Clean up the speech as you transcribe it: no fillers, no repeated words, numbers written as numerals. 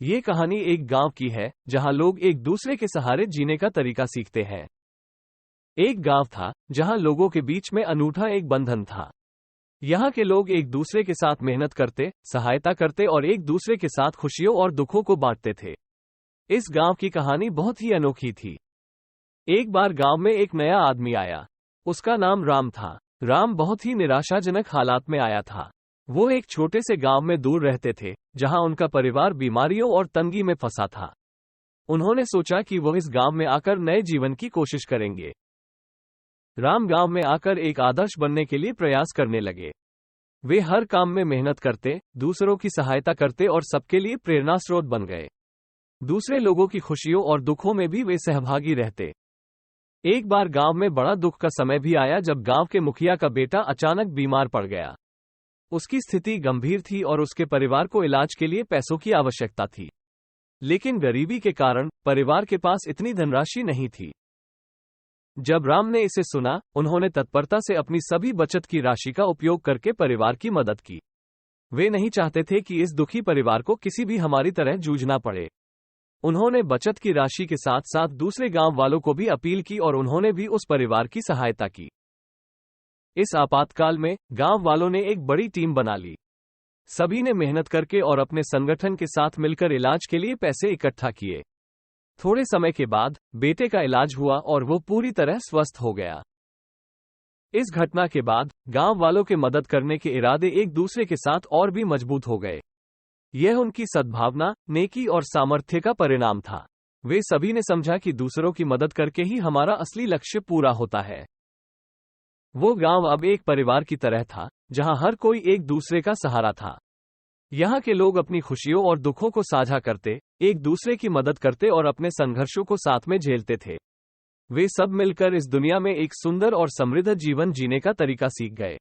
ये कहानी एक गांव की है जहां लोग एक दूसरे के सहारे जीने का तरीका सीखते हैं। एक गांव था जहां लोगों के बीच में अनूठा एक बंधन था। यहाँ के लोग एक दूसरे के साथ मेहनत करते, सहायता करते और एक दूसरे के साथ खुशियों और दुखों को बांटते थे। इस गांव की कहानी बहुत ही अनोखी थी। एक बार गांव में एक नया आदमी आया। उसका नाम राम था। राम बहुत ही निराशाजनक हालात में आया था। वो एक छोटे से गांव में दूर रहते थे, जहां उनका परिवार बीमारियों और तंगी में फंसा था। उन्होंने सोचा कि वो इस गांव में आकर नए जीवन की कोशिश करेंगे। राम गांव में आकर एक आदर्श बनने के लिए प्रयास करने लगे। वे हर काम में मेहनत करते, दूसरों की सहायता करते और सबके लिए प्रेरणा स्रोत बन गए। दूसरे लोगों की खुशियों और दुखों में भी वे सहभागी रहते। एक बार गांव में बड़ा दुख का समय भी आया जब गांव के मुखिया का बेटा अचानक बीमार पड़ गया। उसकी स्थिति गंभीर थी और उसके परिवार को इलाज के लिए पैसों की आवश्यकता थी। लेकिन गरीबी के कारण परिवार के पास इतनी धनराशि नहीं थी। जब राम ने इसे सुना, उन्होंने तत्परता से अपनी सभी बचत की राशि का उपयोग करके परिवार की मदद की। वे नहीं चाहते थे कि इस दुखी परिवार को किसी भी हमारी तरह जूझना पड़े। उन्होंने बचत की राशि के साथ साथ दूसरे गांव वालों को भी अपील की और उन्होंने भी उस परिवार की सहायता की। इस आपातकाल में गांव वालों ने एक बड़ी टीम बना ली। सभी ने मेहनत करके और अपने संगठन के साथ मिलकर इलाज के लिए पैसे इकट्ठा किए। थोड़े समय के बाद बेटे का इलाज हुआ और वो पूरी तरह स्वस्थ हो गया। इस घटना के बाद गांव वालों के मदद करने के इरादे एक दूसरे के साथ और भी मजबूत हो गए। यह उनकी सद्भावना, नेकी और सामर्थ्य का परिणाम था। वे सभी ने समझा कि दूसरों की मदद करके ही हमारा असली लक्ष्य पूरा होता है। वो गांव अब एक परिवार की तरह था, जहां हर कोई एक दूसरे का सहारा था। यहाँ के लोग अपनी खुशियों और दुखों को साझा करते, एक दूसरे की मदद करते और अपने संघर्षों को साथ में झेलते थे। वे सब मिलकर इस दुनिया में एक सुंदर और समृद्ध जीवन जीने का तरीका सीख गए।